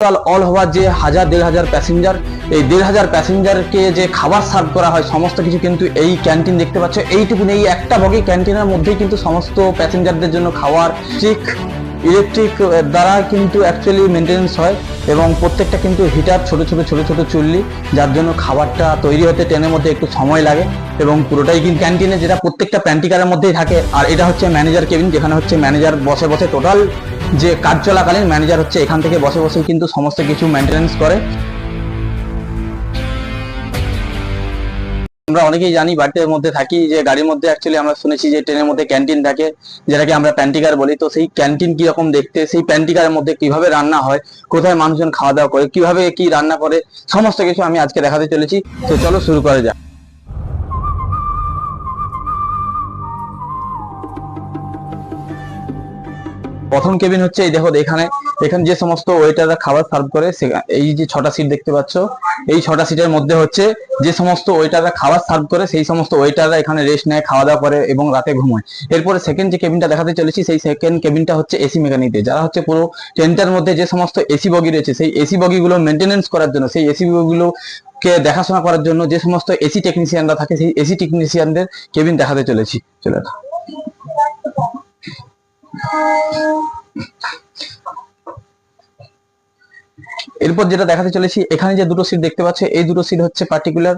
All over যে 1000-1500 passenger, এই 1500 প্যাসেঞ্জারকে যে খাবার সার্ভ করা হয় সমস্ত কিছু কিন্তু এই ক্যান্টিন দেখতে পাচ্ছ। এইটুকুন এই একটা বগি ক্যান্টিনের মধ্যেই কিন্তু সমস্ত প্যাসেঞ্জারদের জন্য খাওয়ার ইলেকট্রিক দ্বারা কিন্তু অ্যাকচুয়ালি মেনটেন্স হয় এবং প্রত্যেকটা কিন্তু হিটার ছোট ছোট চুল্লি, যার জন্য খাবারটা তৈরি হতে ট্রেনের মধ্যে একটু সময় লাগে এবং পুরোটাই কিন্তু ক্যান্টিনে যেটা প্রত্যেকটা প্যান্টিকারের মধ্যেই থাকে। আর এটা হচ্ছে ম্যানেজার কেবিন, যেখানে হচ্ছে ম্যানেজার বসে টোটাল যে কাজ চলাকালীন ম্যানেজার হচ্ছে এখান থেকে বসে কিন্তু সমস্ত কিছু মেনটেনেন্স করে। আমরা অনেকেই জানি বাড়ির মধ্যে থাকি যে গাড়ির মধ্যে অ্যাকচুয়ালি আমরা শুনেছি যে ট্রেনের মধ্যে ক্যান্টিন থাকে, যেটাকে আমরা প্যান্টিকার বলি। তো সেই ক্যান্টিন কিরকম দেখতে, সেই প্যান্টিকারের মধ্যে কিভাবে রান্না হয়, কোথায় মানুষজন খাওয়া দাওয়া করে, কিভাবে কি রান্না করে, সমস্ত কিছু আমি আজকে দেখাতে চলেছি। তো চলো শুরু করা যাক। প্রথম কেবিন হচ্ছে এই দেখো, এখানে যে সমস্ত ওয়েটাররা খাবার সার্ভ করে, এই যে 6টা সিট দেখতে পাচ্ছ, এই 6টা সিটের মধ্যে হচ্ছে যে সমস্ত ওয়েটাররা খাবার সার্ভ করে সেই সমস্ত ওয়েটাররা এখানে রেস্ট নেয়, খাওয়া দাওয়া করে এবং রাতে ঘুমায়। এরপরে সেকেন্ড যে কেবিনটা দেখাতে চলেছি, সেই সেকেন্ড কেবিনটা হচ্ছে এসি মেকানিকদের, যারা হচ্ছে পুরো ট্রেনটার মধ্যে যে সমস্ত এসি বগি রয়েছে সেই এসি বগিগুলো মেনটেনেন্স করার জন্য, সেই এসি বগিগুলো কে দেখাশোনা করার জন্য যে সমস্ত এসি টেকনিশিয়ানরা থাকে, সেই এসি টেকনিশিয়ানদের কেবিন দেখাতে চলেছি। চলে এরপর যেটা দেখাতে চলেছি, এখানে যে দুটো সিট দেখতে পাচ্ছ, এই দুটো সিট হচ্ছে পার্টিকুলার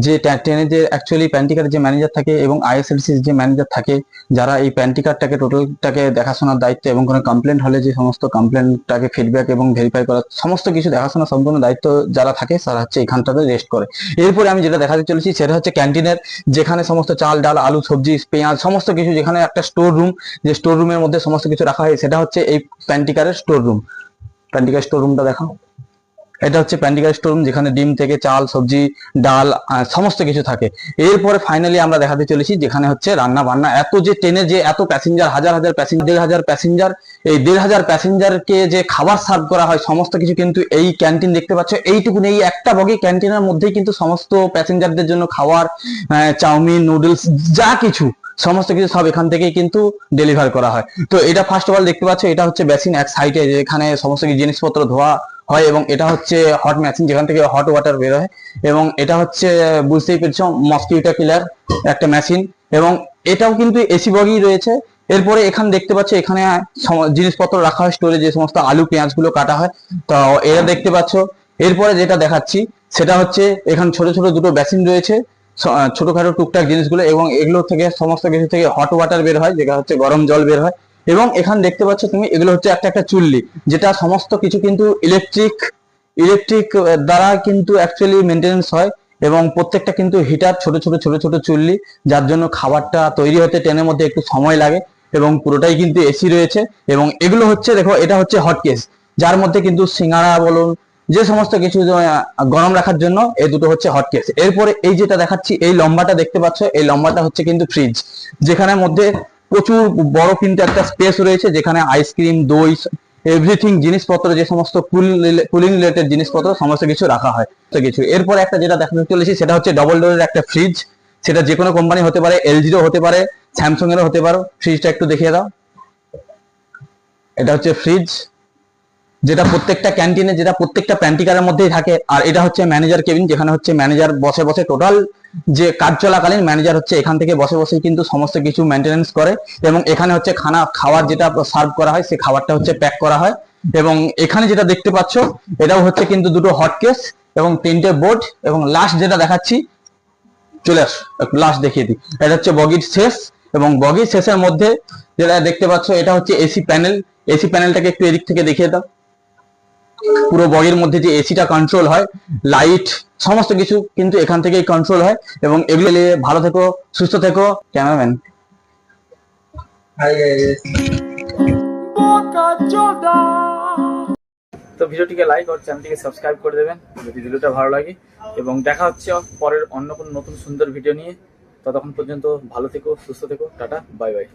যে ট্রেনে যে অ্যাকচুয়ালি প্যান্টিকার যে ম্যানেজার থাকে এবং আইএসএলসি যে ম্যানেজার থাকে, যারা এই প্যান্টিকারটাকে টোটালটাকে দেখাশোনার দায়িত্ব এবং কোনো কমপ্লেন হলে যে সমস্ত কমপ্লেনটাকে ফিডব্যাক এবং ভেরিফাই করা সমস্ত কিছু দেখাশোনা সম্পূর্ণ দায়িত্ব যারা থাকে তারা হচ্ছে এখানটাতে রেস্ট করে। এরপরে আমি যেটা দেখাতে চলেছি সেটা হচ্ছে ক্যান্টিনের, যেখানে সমস্ত চাল ডাল আলু সবজি পেঁয়াজ সমস্ত কিছু, যেখানে একটা স্টোর রুম, যে স্টোর রুমের মধ্যে সমস্ত কিছু রাখা হয়, সেটা হচ্ছে এই প্যান্টিকারের স্টোর রুম। প্যান্টিকার স্টোর রুমটা দেখাও। এটা হচ্ছে প্যান্টিকার স্টোর রুম, যেখানে ডিম থেকে চাল সবজি ডাল সমস্ত কিছু থাকে। এরপরে ফাইনালি আমরা দেখাতে চলেছি যেখানে হচ্ছে রান্না বান্না। এত যে ট্রেনে যে এত প্যাসেঞ্জার, হাজার প্যাসেঞ্জার, 1500 প্যাসেঞ্জার, এই 1500 প্যাসেঞ্জারকে যে খাবার সার্ভ করা হয় সমস্ত কিছু কিন্তু এই ক্যান্টিন দেখতে পাচ্ছ। এইটুকুন এই একটা বগি ক্যান্টিনের মধ্যেই কিন্তু সমস্ত প্যাসেঞ্জারদের জন্য খাবার, চাউমিন নুডলস যা কিছু সমস্ত কিছু সব এখান থেকেই কিন্তু ডেলিভার করা হয়। তো এটা ফার্স্ট অফ অল দেখতে পাচ্ছ, এটা হচ্ছে বেসিন এক সাইডে, যেখানে সমস্ত কিছু জিনিসপত্র ধোয়া হয় এবং এটা হচ্ছে হট মেশিন, যেখান থেকে হট ওয়াটার বের হয় এবং এটা হচ্ছে বুঝতেই পেরেছো মসকিউটো কিলার একটা মেশিন এবং এটাও কিন্তু এসি বগি রয়েছে। এরপরে এখানে দেখতে পাচ্ছ, এখানে জিনিসপত্র রাখা হয় স্টোরে, যে সমস্ত আলু পেঁয়াজ গুলো কাটা হয়, তো এরা দেখতে পাচ্ছ। এরপরে যেটা দেখাচ্ছি সেটা হচ্ছে এখানে ছোট দুটো বেসিন রয়েছে, ছোটখাটো টুকটাক জিনিসগুলো, এবং এগুলো থেকে সমস্ত কিছু থেকে হট ওয়াটার বের হয়, যেটা হচ্ছে গরম জল বের হয়। এবং এখানে দেখতে পাচ্ছ তুমি, এগুলো হচ্ছে একটা চুল্লি, যেটা সমস্ত কিছু কিন্তু ইলেকট্রিক দ্বারা কিন্তু অ্যাকচুয়ালি মেনটেনেন্স হয় এবং প্রত্যেকটা কিন্তু হিটার ছোট চুল্লি, যার জন্য খাবারটা তৈরি হতে ট্রেনের মধ্যে একটু সময় লাগে এবং পুরোটাই কিন্তু এসি রয়েছে। এবং এগুলো হচ্ছে দেখো, এটা হচ্ছে হট কেস, যার মধ্যে কিন্তু সিঙ্গারা বলুন যে সমস্ত কিছু গরম রাখার জন্য এই দুটো হচ্ছে হট কেস। এরপরে এই যেটা দেখাচ্ছি, এই লম্বাটা দেখতে পাচ্ছ, এই লম্বাটা হচ্ছে কিন্তু ফ্রিজ, যেখানে মধ্যে প্রচুর বড় কিন্তু একটা স্পেস রয়েছে, যেখানে আইসক্রিম দই এভরিথিং জিনিসপত্র, যে সমস্ত কুলিং রিলেটেড জিনিসপত্র সমস্ত কিছু রাখা হয় তো কিছু। এরপরে একটা যেটা দেখাতে চলেছি সেটা হচ্ছে ডবল ডোরের একটা ফ্রিজ, সেটা যে কোনো কোম্পানি হতে পারে, এলজিরও হতে পারে, স্যামসাং এরও হতে পারে। ফ্রিজটা একটু দেখিয়ে দাও। এটা হচ্ছে ফ্রিজ, যেটা প্রত্যেকটা ক্যান্টিনে, যেটা প্রত্যেকটা প্যান্টিকারের মধ্যেই থাকে। আর এটা হচ্ছে ম্যানেজার কেবিন, যেখানে হচ্ছে ম্যানেজার বসে টোটাল যে কাজ চলাকালীন ম্যানেজার হচ্ছে এখান থেকে বসে কিন্তু সমস্ত কিছু মেনটেনেন্স করে এবং এখানে হচ্ছে খাবার যেটা সার্ভ করা হয় সেই খাবারটা হচ্ছে প্যাক করা হয়। এবং এখানে যেটা দেখতে পাচ্ছ এটাও হচ্ছে কিন্তু দুটো হট কেস এবং 3টে বোর্ড। এবং লাস্ট যেটা দেখাচ্ছি, চলে আস একটু লাস্ট দেখিয়ে দিই। এটা হচ্ছে বগির শেষ, এবং বগির শেষের মধ্যে যেটা দেখতে পাচ্ছ এটা হচ্ছে এসি প্যানেল। এসি প্যানেলটাকে একটু এদিক থেকে দেখিয়ে দাও। পুরো বগির মধ্যে যে এসিটা কন্ট্রোল হয়, লাইট সমস্ত কিছু কিন্তু এখান থেকেই কন্ট্রোল হয়। এবং এগুলো ভালো থেকো, সুস্থ থেকো। ক্যামেরাম্যান, তো ভিডিওটিকে লাইক আর চ্যানেলটিকে সাবস্ক্রাইব করে দেবেন যদি ভিডিওটা ভালো লাগে, এবং দেখা হচ্ছে পরের অন্য কোনো নতুন সুন্দর ভিডিও নিয়ে। ততক্ষণ পর্যন্ত ভালো থেকো, সুস্থ থেকো, টাটা, বাই বাই।